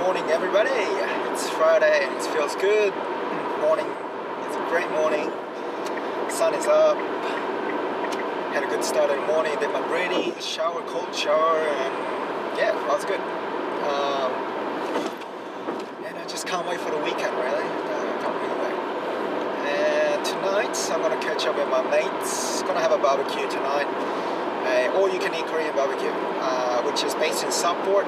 morning, everybody. It's Friday and it feels good. Morning. It's a great morning. Sun is up. Had a good start in the morning. Did my breathing, shower, cold shower, and yeah, feels good. And I just can't wait for the weekend, really. Can't really wait. And tonight, I'm gonna catch up with my mates. Gonna have a barbecue tonight. All-you-can-eat Korean barbecue, which is based in Southport.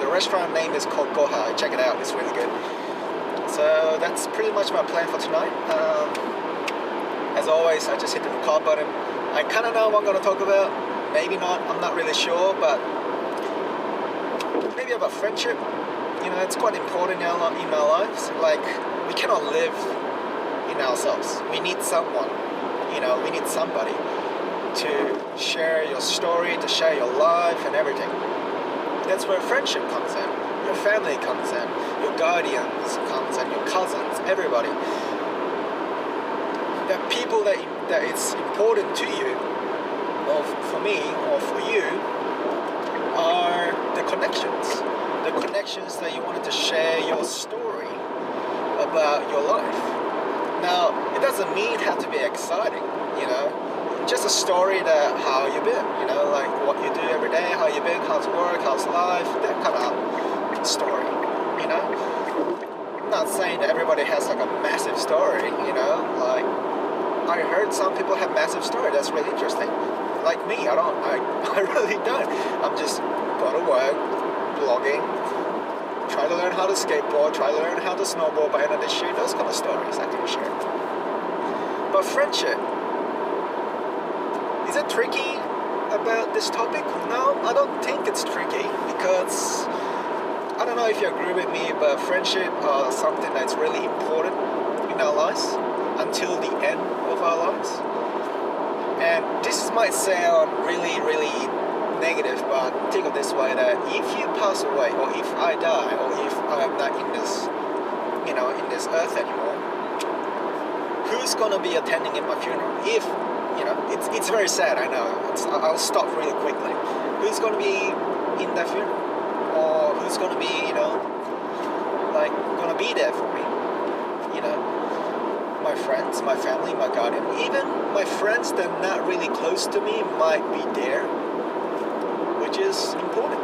The restaurant name is called Goha. Check it out, it's really good. So that's pretty much my plan for tonight. As always, I just hit the record button. I kind of know what I'm going to talk about. Maybe not, I'm not really sure, but maybe about friendship. You know, it's quite important in our lives. Like, we cannot live in ourselves. We need someone, you know, we need somebody to share your story, to share your life and everything. That's where friendship comes in. Your family comes in. Your guardians comes in. Your cousins, everybody. The people that it's important to you, or for me, or for you, are the connections. The connections that you wanted to share your story about your life. Now, it doesn't mean it has to be exciting, you know. Just a story that how you been, you know, like what you do every day, how you been, how's work, how's life, that kind of story, you know. I'm not saying that everybody has like a massive story, you know, like I heard some people have massive story. That's really interesting. Like me, I really don't. I'm just go to work, blogging, try to learn how to skateboard, try to learn how to snowboard by end of this year, those kind of stories I can share. But friendship, is it tricky about this topic? No, I don't think it's tricky because I don't know if you agree with me, but friendship is something that's really important in our lives until the end of our lives. And this might sound really, really negative, but think of this way, that if you pass away, or if I die, or if I am not in this, you know, in this earth anymore, who's gonna be attending in my funeral? If you know, it's very sad, I know. I'll stop really quickly. Who's going to be in that funeral? Or who's going to be, you know, like, going to be there for me? You know, my friends, my family, my guardian. Even my friends that are not really close to me might be there, which is important.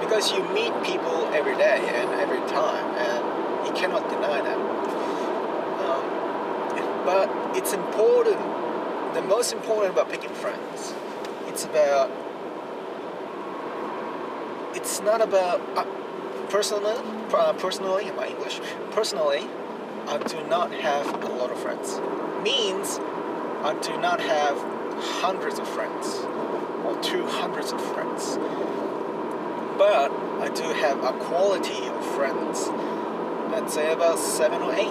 Because you meet people every day and every time, and you cannot deny that. But it's important. The most important about picking friends, it's not about, personally, in my English, personally, I do not have a lot of friends. Means, I do not have hundreds of friends, or 200s of friends. But I do have a quality of friends, let's say about 7 or 8,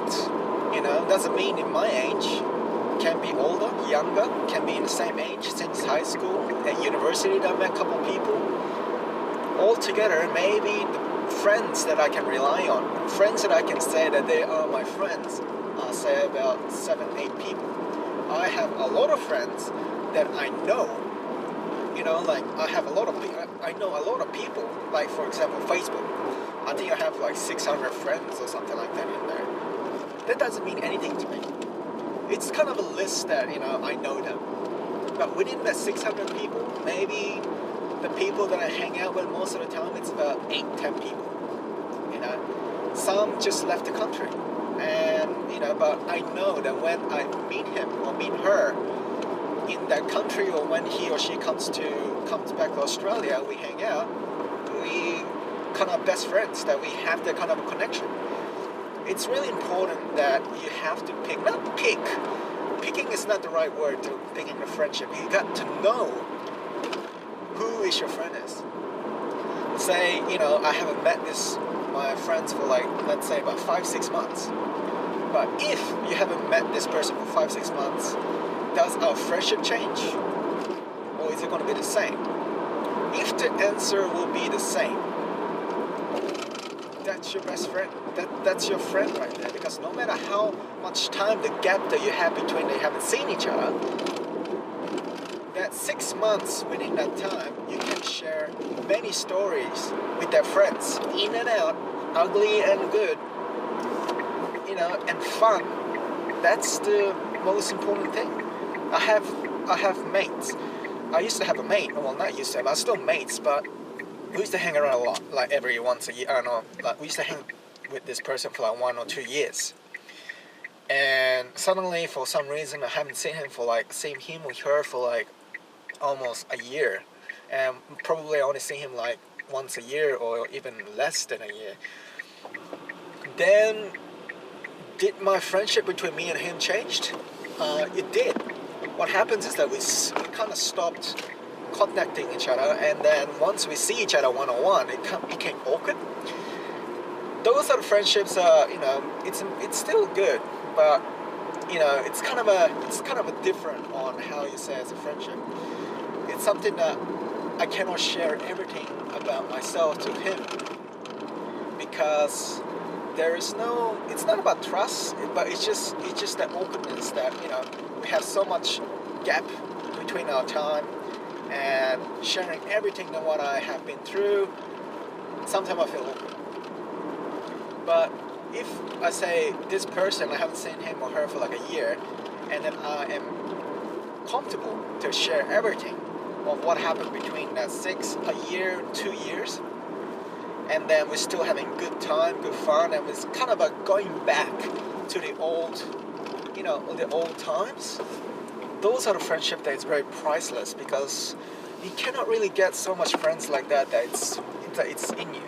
you know, doesn't mean in my age, can be older, younger, can be in the same age since high school, at university that I met a couple people. All together, maybe the friends that I can rely on, friends that I can say that they are my friends, I'll say about 7, 8 people. I have a lot of friends that I know, you know, like I have a lot of people, I know a lot of people, like for example, Facebook. I think I have like 600 friends or something like that in there. That doesn't mean anything to me. It's kind of a list that, you know, I know them. But within that 600 people, maybe the people that I hang out with most of the time, it's about 8, 10 people. You know, some just left the country. And, you know, but I know that when I meet him or meet her in that country, or when he or she comes back to Australia, we hang out, we kind of best friends, that we have that kind of a connection. It's really important that you have to pick, not pick. Picking is not the right word to picking a friendship. You got to know who is your friend is. Say, you know, I haven't met my friends for like, let's say about 5-6 months. But if you haven't met this person for 5-6 months, does our friendship change? Or is it going to be the same? If the answer will be the same, that's your best friend. That's your friend right there. Because no matter how much time, the gap that you have between they haven't seen each other, that 6 months within that time, you can share many stories with their friends, in and out, ugly and good, you know, and fun. That's the most important thing. I have mates. I used to have a mate. Well, not used to have. I still mates, but we used to hang around a lot. Like every once a year. I don't know. Like we used to hang with this person for like 1 or 2 years. And suddenly, for some reason, I haven't seen him or her for like almost a year. And probably I only see him like once a year or even less than a year. Then, did my friendship between me and him changed? It did. What happens is that we kind of stopped contacting each other, and then once we see each other one-on-one, it became awkward. Those are the friendships. You know, it's still good, but you know, it's kind of a different on how you say it's a friendship. It's something that I cannot share everything about myself to him, because it's not about trust, but it's just that awkwardness that, you know, we have so much gap between our time and sharing everything that what I have been through. Sometimes I feel awkward. But if I say this person, I haven't seen him or her for like a year, and then I am comfortable to share everything of what happened between that a year, 2 years, and then we're still having good time, good fun, and it's kind of going back to the old, you know, the old times. Those are the friendship that is very priceless, because you cannot really get so much friends like that it's in you.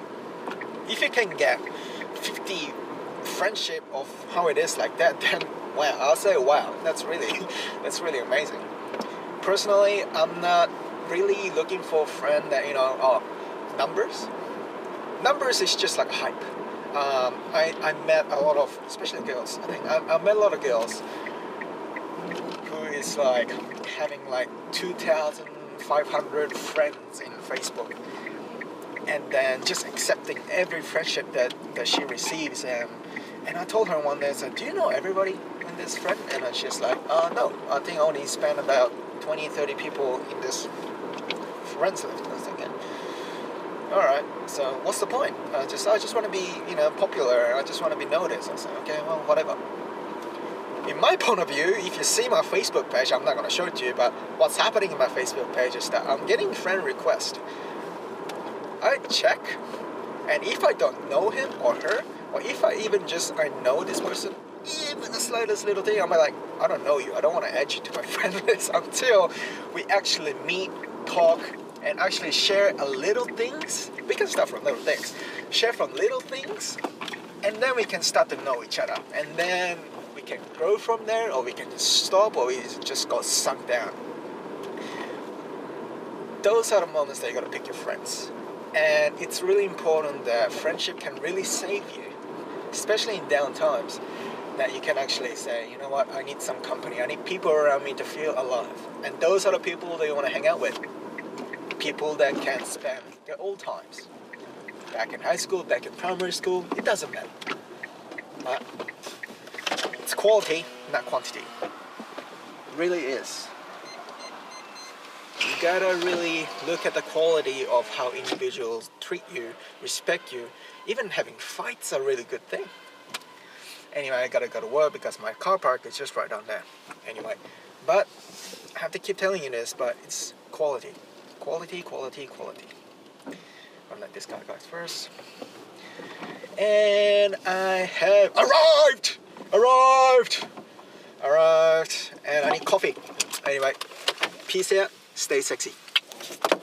If you can get 50 friendship of how it is like that, then wow, I'll say wow, that's really amazing. Personally, I'm not really looking for a friend that, you know, numbers is just like hype. I met a lot of, especially girls, I think I met a lot of girls who is like having like 2,500 friends in Facebook, and then just accepting every friendship that she receives. And I told her one day, I said, do you know everybody in this friend? And she's like, no, I think I only spend about 20-30 people in this friends list. I was thinking, alright, so what's the point? I just want to be, you know, popular. I just want to be noticed. I said, okay, well, whatever. In my point of view, if you see my Facebook page, I'm not going to show it to you, but what's happening in my Facebook page is that I'm getting friend requests. I check, and if I don't know him or her, or if I know this person, even the slightest little thing, I'm like, I don't know you, I don't want to add you to my friend list until we actually meet, talk, and actually share a little things. We can start from little things. Share from little things, and then we can start to know each other. And then we can grow from there, or we can just stop, or we just got sunk down. Those are the moments that you gotta pick your friends. And it's really important that friendship can really save you, especially in down times, that you can actually say, you know what, I need some company. I need people around me to feel alive. And those are the people that you want to hang out with. People that can spend their old times. Back in high school, back in primary school, it doesn't matter. But it's quality, not quantity. It really is. You gotta really look at the quality of how individuals treat you, respect you. Even having fights are a really good thing. Anyway, I gotta go to work because my car park is just right down there. Anyway, but I have to keep telling you this, but it's quality. Quality, quality, quality. I'll let this guy go first. And I have arrived, and I need coffee. Anyway, peace out, stay sexy.